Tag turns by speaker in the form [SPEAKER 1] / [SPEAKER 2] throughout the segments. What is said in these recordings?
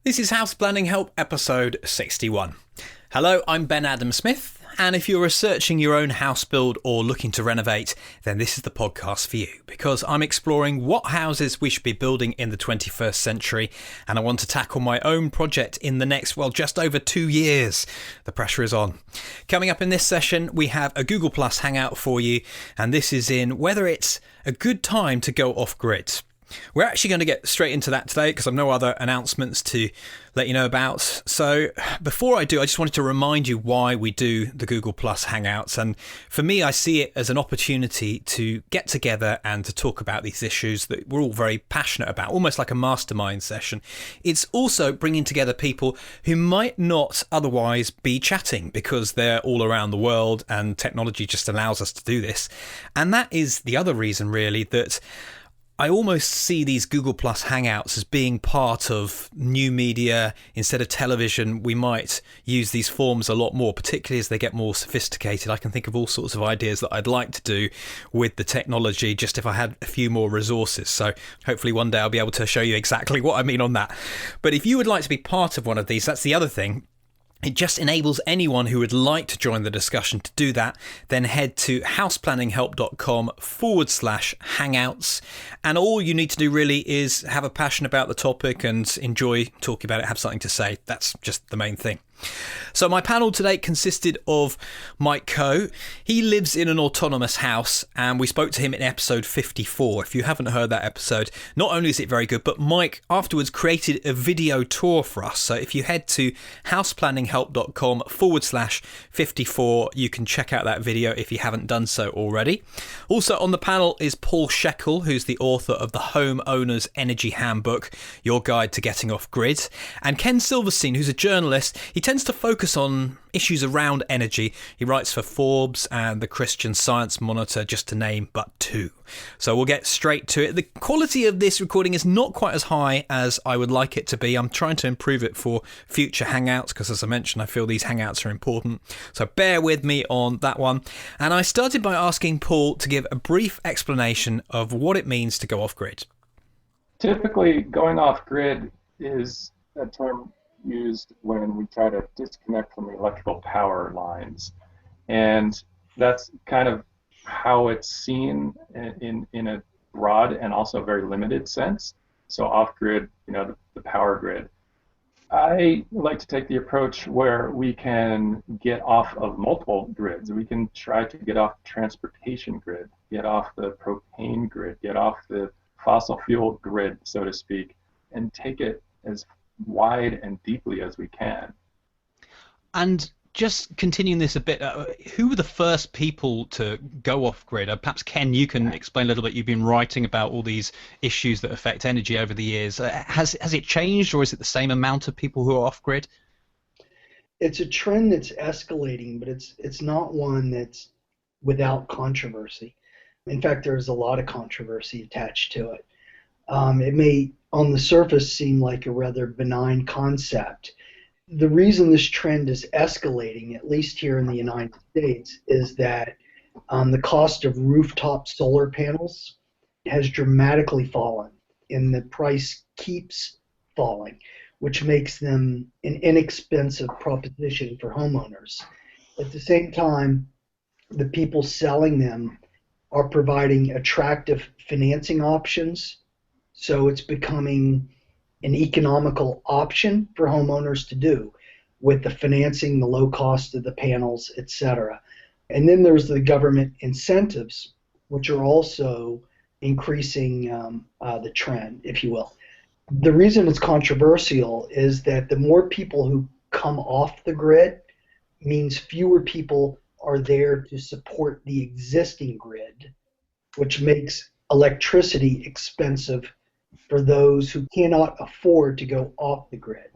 [SPEAKER 1] This is House Planning Help episode 61. Hello, I'm Ben Adam Smith, and if you're researching your own house build or looking to renovate, then this is the podcast for you, because I'm exploring what houses we should be building in the 21st century, and I want to tackle my own project in the next, just over 2 years. The pressure is on. Coming up in this session, we have a Google Plus Hangout for you, and this is in whether it's a good time to go off-grid. We're actually going to get straight into that today because I've no other announcements to let you know about. So before I do, I just wanted to remind you why we do the Google Plus Hangouts. And for me, I see it as an opportunity to get together and to talk about these issues that we're all very passionate about, almost like a mastermind session. It's also bringing together people who might not otherwise be chatting because they're all around the world and technology just allows us to do this. And that is the other reason, really, that I almost see these Google Plus Hangouts as being part of new media. Instead of television, we might use these forms a lot more, particularly as they get more sophisticated. I can think of all sorts of ideas that I'd like to do with the technology, just if I had a few more resources. So hopefully one day I'll be able to show you exactly what I mean on that. But if you would like to be part of one of these, that's the other thing. It just enables anyone who would like to join the discussion to do that. Then head to houseplanninghelp.com/hangouts. And all you need to do really is have a passion about the topic and enjoy talking about it, have something to say. That's just the main thing. So my panel today consisted of Mike Coe. He lives in an autonomous house, and we spoke to him in episode 54. If you haven't heard that episode, not only is it very good, but Mike afterwards created a video tour for us. So if you head to houseplanninghelp.com/54, you can check out that video if you haven't done so already. Also on the panel is Paul Sheckle, who's the author of the Home Owner's Energy Handbook, Your Guide to Getting Off Grid, and Ken Silverstein, who's a journalist. He tends to focus on issues around energy. He writes for Forbes and the Christian Science Monitor, just to name but two. So we'll get straight to it. The quality of this recording is not quite as high as I would like it to be. I'm trying to improve it for future Hangouts because, as I mentioned, I feel these Hangouts are important. So bear with me on that one. And I started by asking Paul to give a brief explanation of what it means to go off-grid.
[SPEAKER 2] Typically, going off-grid is a term used when we try to disconnect from the electrical power lines, and that's kind of how it's seen in a broad and also very limited sense. So off-grid, the power grid. I like to take the approach where we can get off of multiple grids. We can try to get off the transportation grid, get off the propane grid, get off the fossil fuel grid, so to speak, and take it as wide and deeply as we can.
[SPEAKER 3] And just continuing this a bit, who were the first people to go off-grid? Perhaps, Ken, you can explain a little bit. You've been writing about all these issues that affect energy over the years. Has it changed, or is it the same amount of people who are off-grid?
[SPEAKER 4] It's a trend that's escalating, but it's not one that's without controversy. In fact, there's a lot of controversy attached to it. It may, on the surface, seem like a rather benign concept. The reason this trend is escalating, at least here in the United States, is that the cost of rooftop solar panels has dramatically fallen, and the price keeps falling, which makes them an inexpensive proposition for homeowners. At the same time, the people selling them are providing attractive financing options, so it's becoming an economical option for homeowners to do with the financing, the low cost of the panels, etc. And then there's the government incentives, which are also increasing the trend, if you will. The reason it's controversial is that the more people who come off the grid means fewer people are there to support the existing grid, which makes electricity expensive for those who cannot afford to go off the grid.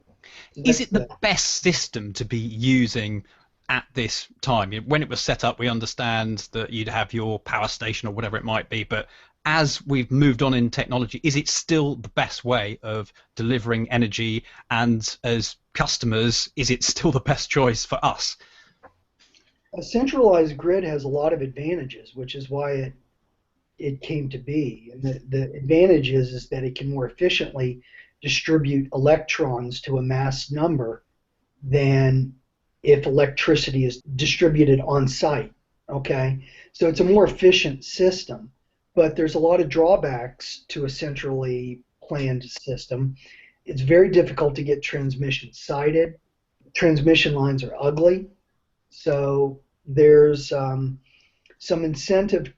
[SPEAKER 3] Is it the best system to be using at this time? When it was set up, we understand that you'd have your power station or whatever it might be, but as we've moved on in technology, is it still the best way of delivering energy? And as customers, is it still the best choice for us?
[SPEAKER 4] A centralized grid has a lot of advantages, which is why it came to be. And the advantage is that it can more efficiently distribute electrons to a mass number than if electricity is distributed on site. Okay, so it's a more efficient system, but there's a lot of drawbacks to a centrally planned system. It's very difficult to get transmission sited. Transmission lines are ugly, so there's some incentive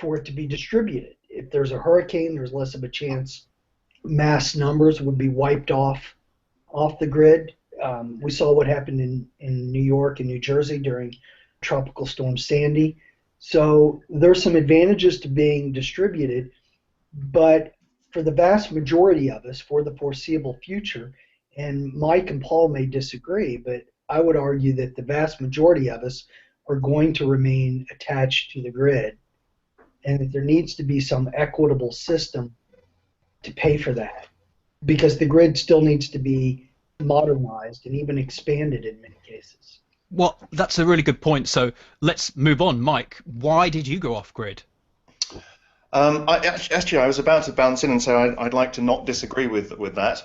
[SPEAKER 4] for it to be distributed. If there's a hurricane, there's less of a chance mass numbers would be wiped off the grid. We saw what happened in New York and New Jersey during Tropical Storm Sandy. So there's some advantages to being distributed, but for the vast majority of us, for the foreseeable future, and Mike and Paul may disagree, but I would argue that the vast majority of us are going to remain attached to the grid, and that there needs to be some equitable system to pay for that, because the grid still needs to be modernized and even expanded in many cases.
[SPEAKER 3] Well, that's a really good point. So let's move on. Mike, why did you go off grid?
[SPEAKER 5] I was about to bounce in and say I'd like to not disagree with that,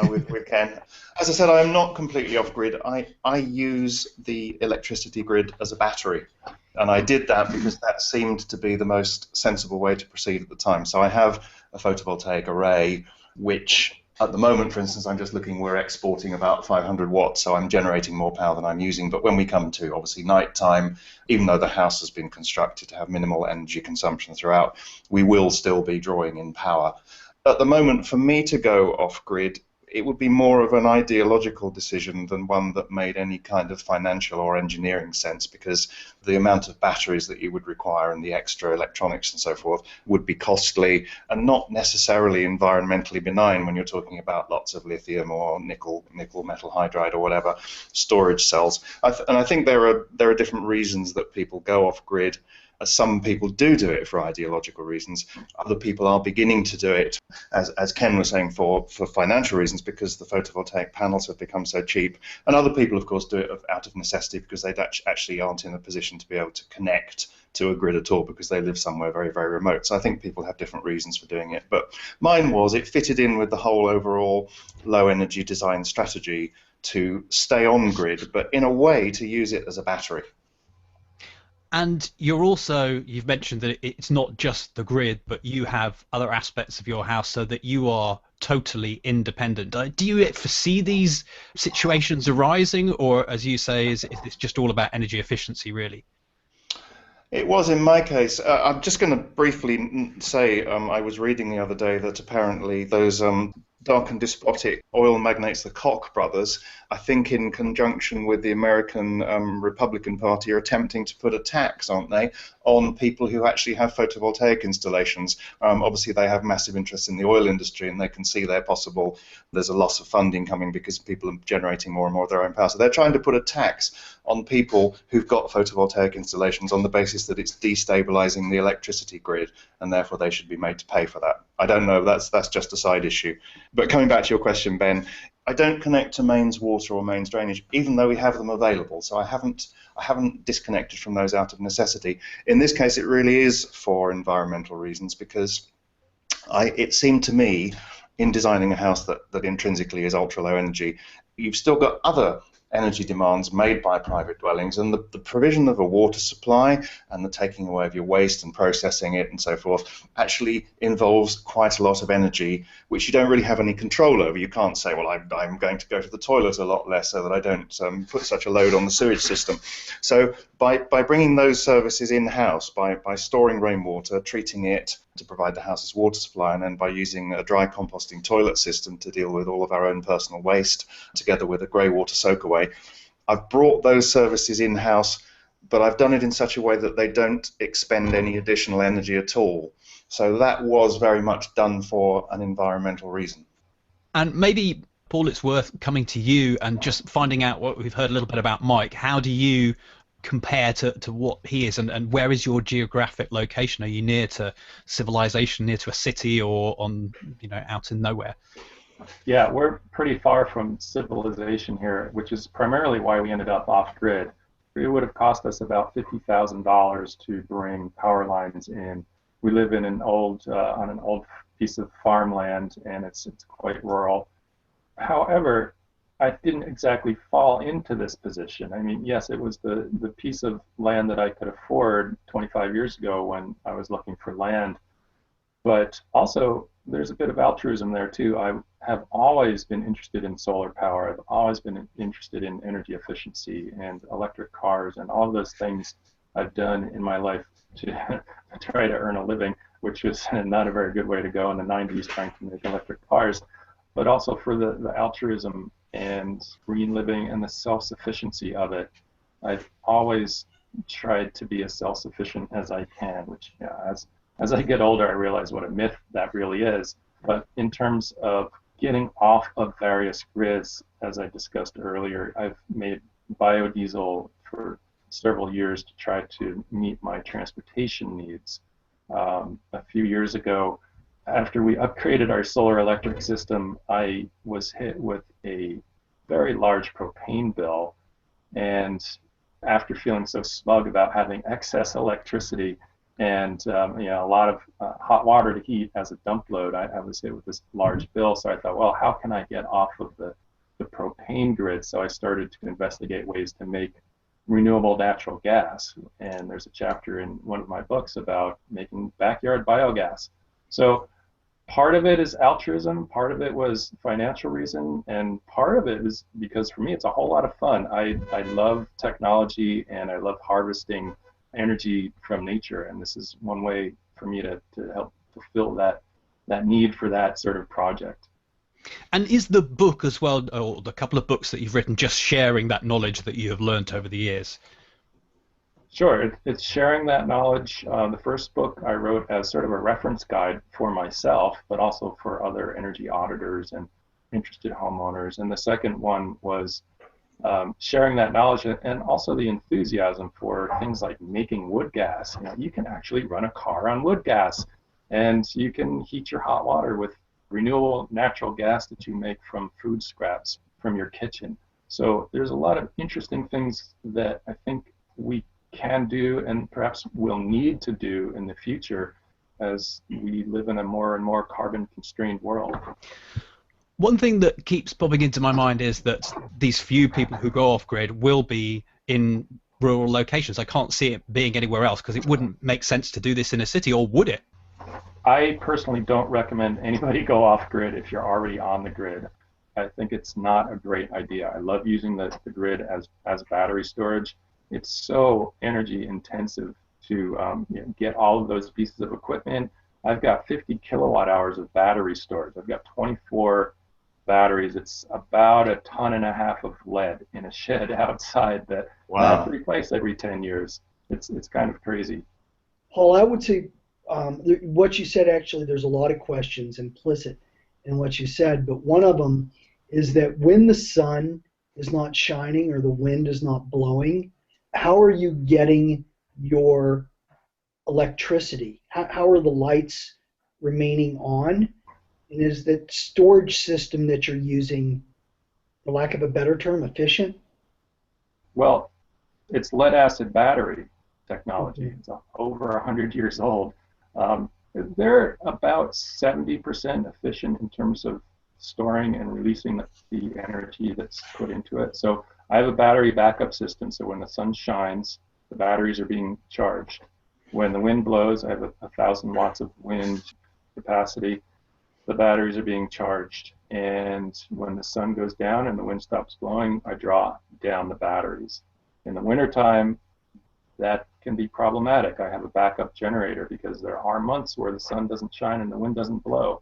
[SPEAKER 5] with Ken. As I said, I'm not completely off grid. I use the electricity grid as a battery, and I did that because that seemed to be the most sensible way to proceed at the time. So I have a photovoltaic array, which at the moment, for instance, I'm just looking, we're exporting about 500 watts, so I'm generating more power than I'm using. But when we come to, obviously, nighttime, even though the house has been constructed to have minimal energy consumption throughout, we will still be drawing in power. At the moment, for me to go off-grid, it would be more of an ideological decision than one that made any kind of financial or engineering sense, because the amount of batteries that you would require and the extra electronics and so forth would be costly and not necessarily environmentally benign when you're talking about lots of lithium or nickel metal hydride or whatever storage cells. And I think there are different reasons that people go off grid. Some people do it for ideological reasons. Other people are beginning to do it, as Ken was saying, for financial reasons, because the photovoltaic panels have become so cheap. And other people, of course, do it out of necessity because they actually aren't in a position to be able to connect to a grid at all because they live somewhere very, very remote. So I think people have different reasons for doing it. But mine was, it fitted in with the whole overall low energy design strategy to stay on grid, but in a way to use it as a battery.
[SPEAKER 3] And you've mentioned that it's not just the grid, but you have other aspects of your house so that you are totally independent. Do you foresee these situations arising, or as you say, is this just all about energy efficiency, really?
[SPEAKER 5] It was in my case. I'm just going to briefly say I was reading the other day that apparently those dark and despotic oil magnates, the Koch brothers, I think in conjunction with the American Republican Party, are attempting to put a tax, aren't they, on people who actually have photovoltaic installations. Obviously, they have massive interest in the oil industry, and they can see there's a loss of funding coming because people are generating more and more of their own power. So they're trying to put a tax on people who've got photovoltaic installations on the basis that it's destabilizing the electricity grid, and therefore they should be made to pay for that. I don't know, that's just a side issue. But coming back to your question, Ben, I don't connect to mains water or mains drainage, even though we have them available. So I haven't disconnected from those out of necessity. In this case, it really is for environmental reasons, because it seemed to me, in designing a house that intrinsically is ultra low energy, you've still got other energy demands made by private dwellings, and the provision of a water supply and the taking away of your waste and processing it and so forth actually involves quite a lot of energy, which you don't really have any control over. You can't say, well, I'm going to go to the toilet a lot less so that I don't put such a load on the sewage system. So by bringing those services in-house, by storing rainwater, treating it to provide the house's water supply, and then by using a dry composting toilet system to deal with all of our own personal waste, together with a grey water soak away, I've brought those services in-house, but I've done it in such a way that they don't expend any additional energy at all. So that was very much done for an environmental reason.
[SPEAKER 3] And maybe, Paul, it's worth coming to you and just finding out what we've heard a little bit about Mike. How do you compare to what he is, and where is your geographic location? Are you near to civilization, near to a city, or on, out in nowhere?
[SPEAKER 2] Yeah, we're pretty far from civilization here, which is primarily why we ended up off-grid. It would have cost us about $50,000 to bring power lines in. We live in on an old piece of farmland, and it's quite rural. However, I didn't exactly fall into this position. I mean, yes, it was the piece of land that I could afford 25 years ago when I was looking for land. But also, there's a bit of altruism there too. I have always been interested in solar power. I've always been interested in energy efficiency and electric cars and all of those things I've done in my life to try to earn a living, which was not a very good way to go in the 90s trying to make electric cars, but also for the altruism and green living and the self-sufficiency of it. I've always tried to be as self-sufficient as I can, which, yeah, as I get older, I realize what a myth that really is. But in terms of getting off of various grids, as I discussed earlier, I've made biodiesel for several years to try to meet my transportation needs. A few years ago, after we upgraded our solar electric system, I was hit with a very large propane bill, and after feeling so smug about having excess electricity and a lot of hot water to heat as a dump load, I was hit with this large bill. So I thought, well, how can I get off of the propane grid? So I started to investigate ways to make renewable natural gas, and there's a chapter in one of my books about making backyard biogas. So part of it is altruism, part of it was financial reason, and part of it is because for me it's a whole lot of fun. I love technology and I love harvesting energy from nature, and this is one way for me to help fulfill that need for that sort of project.
[SPEAKER 3] And is the book as well, or the couple of books that you've written, just sharing that knowledge that you have learned over the years?
[SPEAKER 2] Sure, it's sharing that knowledge. The first book I wrote as sort of a reference guide for myself, but also for other energy auditors and interested homeowners. And the second one was sharing that knowledge and also the enthusiasm for things like making wood gas. You can actually run a car on wood gas, and you can heat your hot water with renewable natural gas that you make from food scraps from your kitchen. So there's a lot of interesting things that I think we can do and perhaps will need to do in the future as we live in a more and more carbon constrained world.
[SPEAKER 3] One thing that keeps popping into my mind is that these few people who go off grid will be in rural locations. I can't see it being anywhere else because it wouldn't make sense to do this in a city, or would it?
[SPEAKER 2] I personally don't recommend anybody go off grid if you're already on the grid. I think it's not a great idea. I love using the grid as battery storage. It's so energy intensive to get all of those pieces of equipment. I've got 50 kilowatt hours of battery storage. I've got 24 batteries. It's about 1.5 tons of lead in a shed outside that I have to replace every 10 years. It's kind of crazy.
[SPEAKER 4] Paul, I would say what you said, actually, there's a lot of questions implicit in what you said, but one of them is that when the sun is not shining or the wind is not blowing, how are you getting your electricity? How are the lights remaining on? And is that storage system that you're using, for lack of a better term, efficient?
[SPEAKER 2] Well, it's lead acid battery technology. It's over 100 years old. They're about 70% efficient in terms of storing and releasing the energy that's put into it. So I have a battery backup system, so when the sun shines, the batteries are being charged. When the wind blows, I have 1,000 watts of wind capacity. The batteries are being charged. And when the sun goes down and the wind stops blowing, I draw down the batteries. In the wintertime, that can be problematic. I have a backup generator because there are months where the sun doesn't shine and the wind doesn't blow,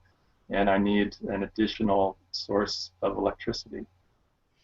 [SPEAKER 2] and I need an additional source of electricity.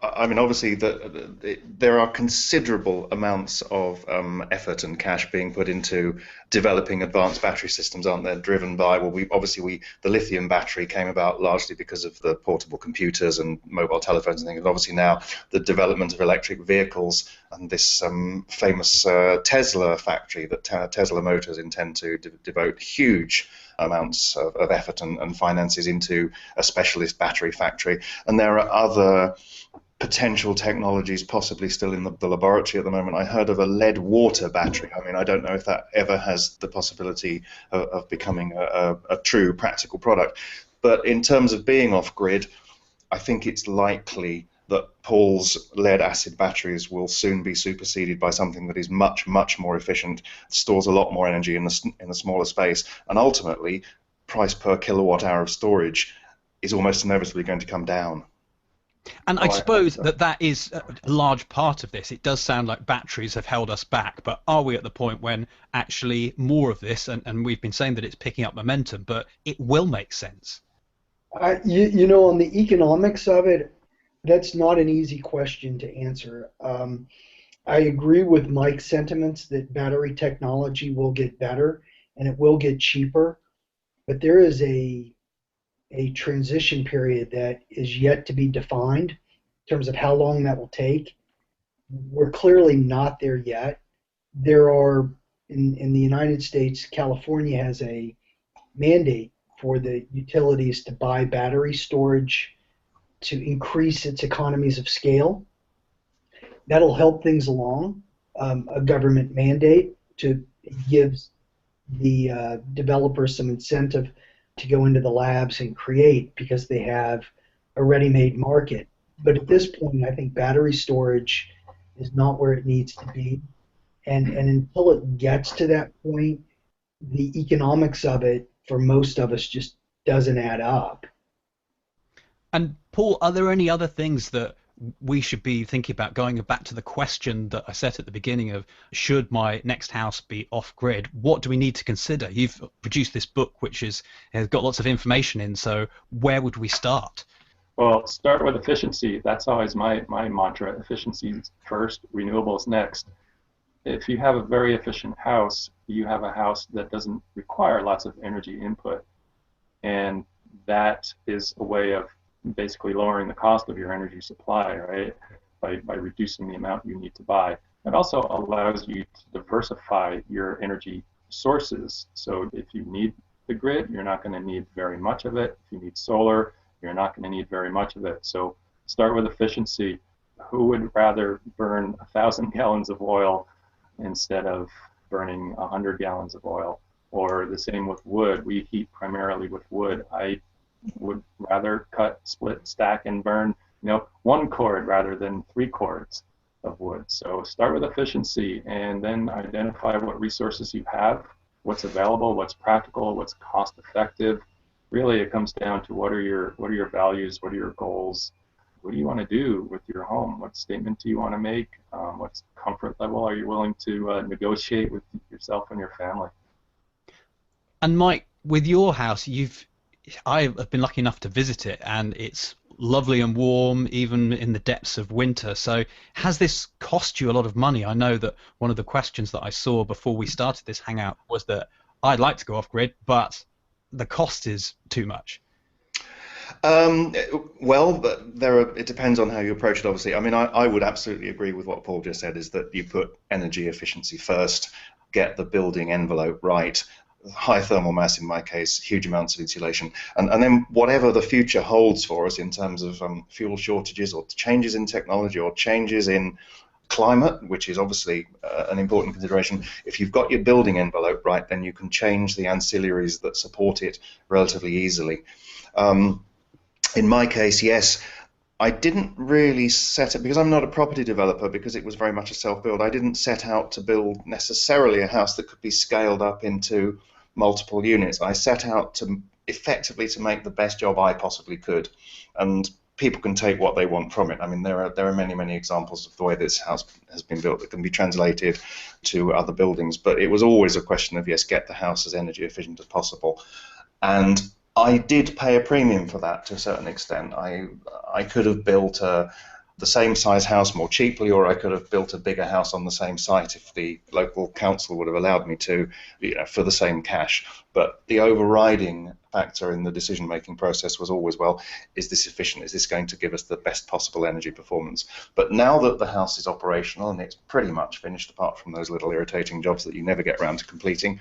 [SPEAKER 5] I mean, obviously, there are considerable amounts of effort and cash being put into developing advanced battery systems, aren't there? Driven by, well, the lithium battery came about largely because of the portable computers and mobile telephones and things. And obviously now the development of electric vehicles and this famous Tesla factory that Tesla Motors intend to devote huge amounts of effort and finances into a specialist battery factory. And there are other potential technologies possibly still in the laboratory at the moment. I heard of a lead water battery. I mean, I don't know if that ever has the possibility of becoming a true practical product. But in terms of being off-grid, I think it's likely that Paul's lead-acid batteries will soon be superseded by something that is much, much more efficient, stores a lot more energy in a smaller space, and ultimately, price per kilowatt hour of storage is almost inevitably going to come down.
[SPEAKER 3] And I suppose that is a large part of this. It does sound like batteries have held us back, but are we at the point when actually more of this, and we've been saying that it's picking up momentum, but it will make sense?
[SPEAKER 4] You know, on the economics of it, that's not an easy question to answer. I agree with Mike's sentiments that battery technology will get better and it will get cheaper, but there is a transition period that is yet to be defined in terms of how long that will take. We're clearly not there yet. There are, in the United States, California has a mandate for the utilities to buy battery storage to increase its economies of scale. That'll help things along. A government mandate gives the developers some incentive to go into the labs and create because they have a ready-made market. But at this point, I think battery storage is not where it needs to be. And until it gets to that point, the economics of it, for most of us, just doesn't add up.
[SPEAKER 3] And Paul, are there any other things that we should be thinking about, going back to the question that I set at the beginning of should my next house be off-grid? What do we need to consider? You've produced this book which has got lots of information in, so where would we start?
[SPEAKER 2] Well, start with efficiency. That's always my mantra. Efficiency first, renewables next. If you have a very efficient house, you have a house that doesn't require lots of energy input. And that is a way of basically lowering the cost of your energy supply, right? By reducing the amount you need to buy. It also allows you to diversify your energy sources. So if you need the grid, you're not going to need very much of it. If you need solar, you're not going to need very much of it. So start with efficiency. Who would rather burn 1,000 gallons of oil instead of burning 100 gallons of oil? Or the same with wood. We heat primarily with wood. I would rather cut, split, stack, and burn, one cord rather than 3 cords of wood. So start with efficiency, and then identify what resources you have, what's available, what's practical, what's cost-effective. Really, it comes down to what are your values, what are your goals, what do you want to do with your home, what statement do you want to make, what comfort level are you willing to negotiate with yourself and your family.
[SPEAKER 3] And Mike, with your house, I've been lucky enough to visit it, and it's lovely and warm even in the depths of winter. So has this cost you a lot of money? I know that one of the questions that I saw before we started this hangout was that I'd like to go off grid, but the cost is too much.
[SPEAKER 5] Well, it depends on how you approach it, obviously. I mean, I would absolutely agree with what Paul just said, is that you put energy efficiency first, get the building envelope right, high thermal mass in my case, huge amounts of insulation, and then whatever the future holds for us in terms of fuel shortages or changes in technology or changes in climate, which is obviously an important consideration. If you've got your building envelope right, then you can change the ancillaries that support it relatively easily. In my case, yes, I didn't really set it, because I'm not a property developer, because it was very much a self-build. I didn't set out to build necessarily a house that could be scaled up into multiple units. I set out to effectively to make the best job I possibly could, and people can take what they want from it. I mean, there are many examples of the way this house has been built that can be translated to other buildings, but it was always a question of, yes, get the house as energy efficient as possible. And I did pay a premium for that to a certain extent. I could have built the same size house more cheaply, or I could have built a bigger house on the same site if the local council would have allowed me to, for the same cash. But the overriding factor in the decision-making process was always, well, is this efficient? Is this going to give us the best possible energy performance? But now that the house is operational and it's pretty much finished, apart from those little irritating jobs that you never get around to completing,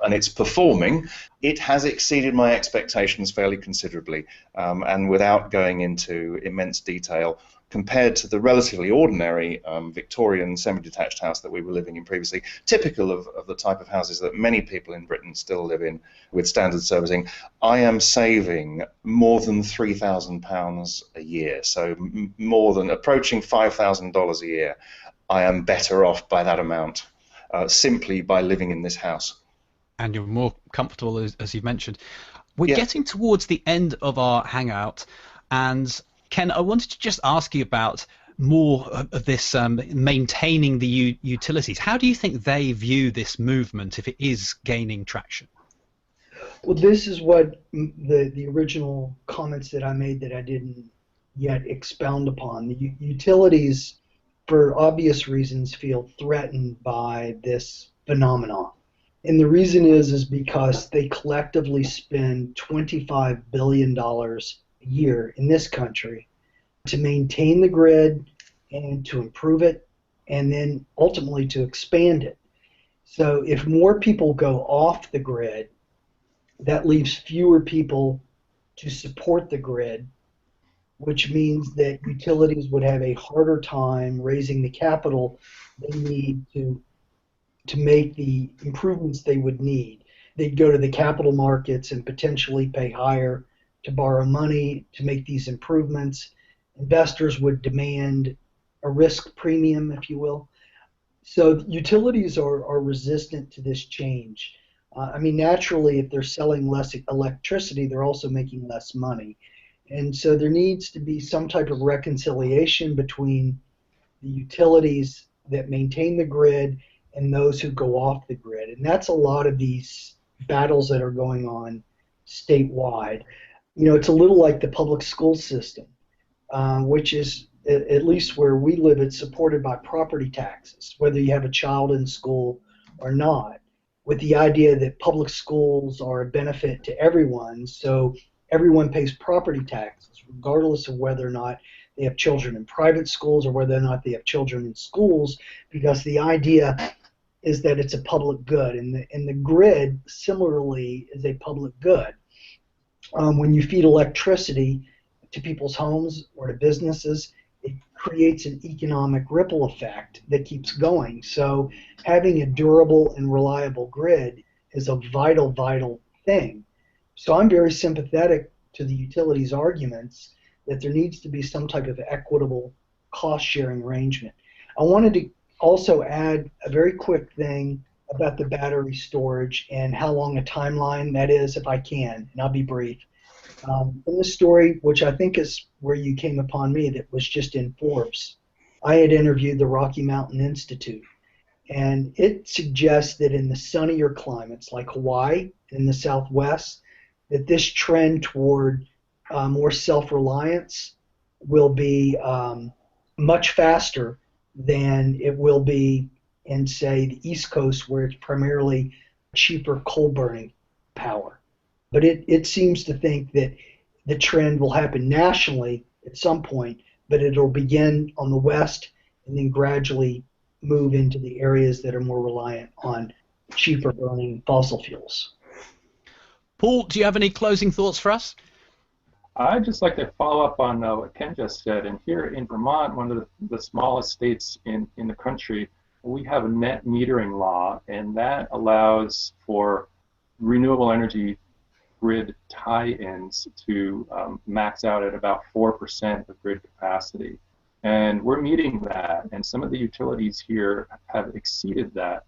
[SPEAKER 5] and it's performing, it has exceeded my expectations fairly considerably. And without going into immense detail, compared to the relatively ordinary Victorian semi-detached house that we were living in previously, typical of the type of houses that many people in Britain still live in with standard servicing, I am saving more than £3,000 a year, so more than approaching $5,000 a year. I am better off by that amount, simply by living in this house.
[SPEAKER 3] And you're more comfortable, as you've mentioned. We're getting towards the end of our hangout, and Ken, I wanted to just ask you about more of this maintaining the utilities. How do you think they view this movement if it is gaining traction?
[SPEAKER 4] Well, this is what the original comments that I made that I didn't yet expound upon. The utilities, for obvious reasons, feel threatened by this phenomenon. And the reason is because they collectively spend $25 billion a year in this country to maintain the grid and to improve it and then ultimately to expand it. So if more people go off the grid, that leaves fewer people to support the grid, which means that utilities would have a harder time raising the capital they need to make the improvements they would need. They'd go to the capital markets and potentially pay higher to borrow money to make these improvements. Investors would demand a risk premium, if you will. So utilities are resistant to this change. Naturally, if they're selling less electricity, they're also making less money. And so there needs to be some type of reconciliation between the utilities that maintain the grid and those who go off the grid. And that's a lot of these battles that are going on statewide. It's a little like the public school system, which is, at least where we live, it's supported by property taxes, whether you have a child in school or not, with the idea that public schools are a benefit to everyone, so everyone pays property taxes, regardless of whether or not they have children in private schools or whether or not they have children in schools, because the idea is that it's a public good, and the grid similarly is a public good. When you feed electricity to people's homes or to businesses, it creates an economic ripple effect that keeps going. So having a durable and reliable grid is a vital, vital thing. So I'm very sympathetic to the utilities' arguments that there needs to be some type of equitable cost-sharing arrangement. I wanted to also add a very quick thing about the battery storage and how long a timeline that is, if I can, and I'll be brief. In the story, which I think is where you came upon me, that was just in Forbes, I had interviewed the Rocky Mountain Institute, and it suggests that in the sunnier climates like Hawaii and in the Southwest, that this trend toward more self-reliance will be much faster than it will be in, say, the East Coast, where it's primarily cheaper coal-burning power. But it seems to think that the trend will happen nationally at some point, but it'll begin on the West and then gradually move into the areas that are more reliant on cheaper burning fossil fuels.
[SPEAKER 3] Paul, do you have any closing thoughts for us?
[SPEAKER 2] I'd just like to follow up on what Ken just said. And here in Vermont, one of the smallest states in the country, we have a net metering law, and that allows for renewable energy grid tie-ins to max out at about 4% of grid capacity. And we're meeting that, and some of the utilities here have exceeded that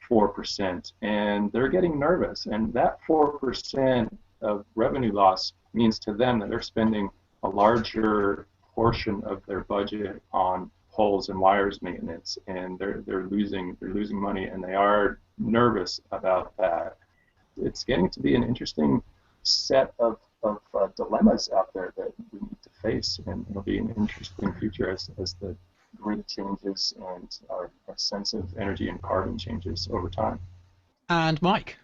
[SPEAKER 2] 4%, and they're getting nervous. And that 4% of revenue loss means to them that they're spending a larger portion of their budget on poles and wires maintenance, and they're losing money, and they are nervous about that. It's getting to be an interesting set of dilemmas out there that we need to face, and it'll be an interesting future as the grid changes and our sense of energy and carbon changes over time.
[SPEAKER 3] And Mike?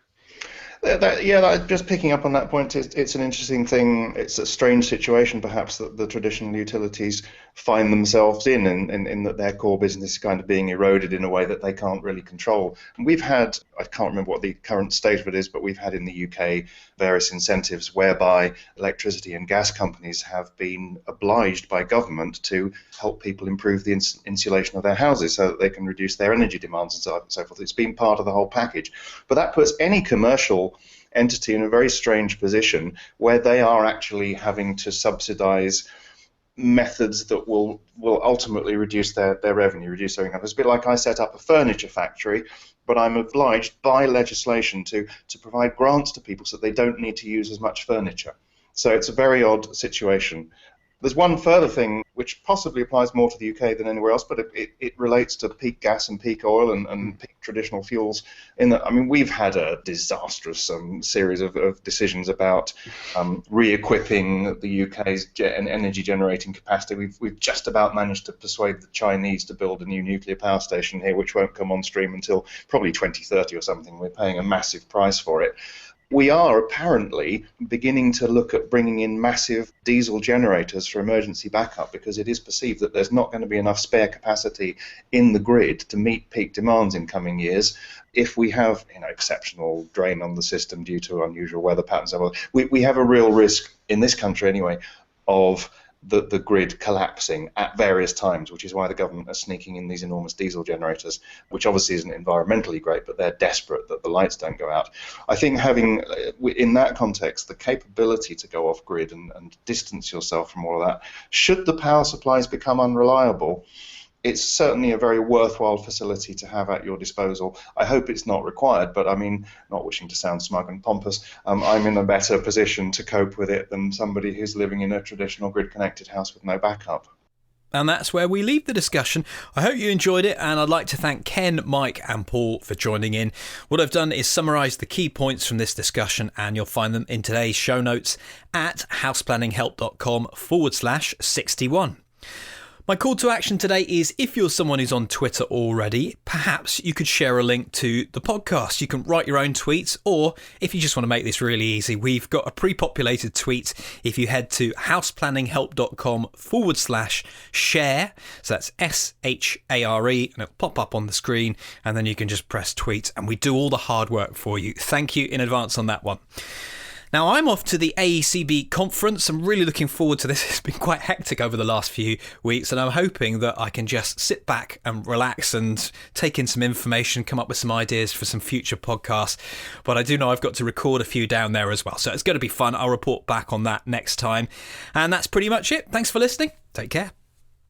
[SPEAKER 5] Just picking up on that point, it's an interesting thing. It's a strange situation, perhaps, that the traditional utilities find themselves in that their core business is kind of being eroded in a way that they can't really control. And we've had, I can't remember what the current state of it is, but we've had in the UK various incentives whereby electricity and gas companies have been obliged by government to help people improve the insulation of their houses so that they can reduce their energy demands and so on and so forth. It's been part of the whole package. But that puts any commercial entity in a very strange position where they are actually having to subsidize methods that will ultimately reduce their revenue, reduce their income. It's a bit like I set up a furniture factory, but I'm obliged by legislation to provide grants to people so that they don't need to use as much furniture. So it's a very odd situation. There's one further thing which possibly applies more to the UK than anywhere else, but it relates to peak gas and peak oil and peak traditional fuels. In that, I mean, we've had a disastrous series of decisions about re-equipping the UK's energy generating capacity. We've just about managed to persuade the Chinese to build a new nuclear power station here, which won't come on stream until probably 2030 or something. We're paying a massive price for it. We are apparently beginning to look at bringing in massive diesel generators for emergency backup because it is perceived that there's not going to be enough spare capacity in the grid to meet peak demands in coming years if we have exceptional drain on the system due to unusual weather patterns. We have a real risk in this country anyway of the grid collapsing at various times, which is why the government are sneaking in these enormous diesel generators, which obviously isn't environmentally great, but they're desperate that the lights don't go out. I think having, in that context, the capability to go off grid and distance yourself from all of that, should the power supplies become unreliable, it's certainly a very worthwhile facility to have at your disposal. I hope it's not required, but I mean, not wishing to sound smug and pompous, I'm in a better position to cope with it than somebody who's living in a traditional grid-connected house with no backup.
[SPEAKER 1] And that's where we leave the discussion. I hope you enjoyed it, and I'd like to thank Ken, Mike and Paul for joining in. What I've done is summarise the key points from this discussion, and you'll find them in today's show notes at houseplanninghelp.com/61. My call to action today is, if you're someone who's on Twitter already, perhaps you could share a link to the podcast. You can write your own tweets, or if you just want to make this really easy, we've got a pre-populated tweet. If you head to houseplanninghelp.com/share, so that's SHARE, and it'll pop up on the screen, and then you can just press tweet, and we do all the hard work for you. Thank you in advance on that one. Now, I'm off to the AECB conference. I'm really looking forward to this. It's been quite hectic over the last few weeks, and I'm hoping that I can just sit back and relax and take in some information, come up with some ideas for some future podcasts. But I do know I've got to record a few down there as well, so it's going to be fun. I'll report back on that next time. And that's pretty much it. Thanks for listening. Take care.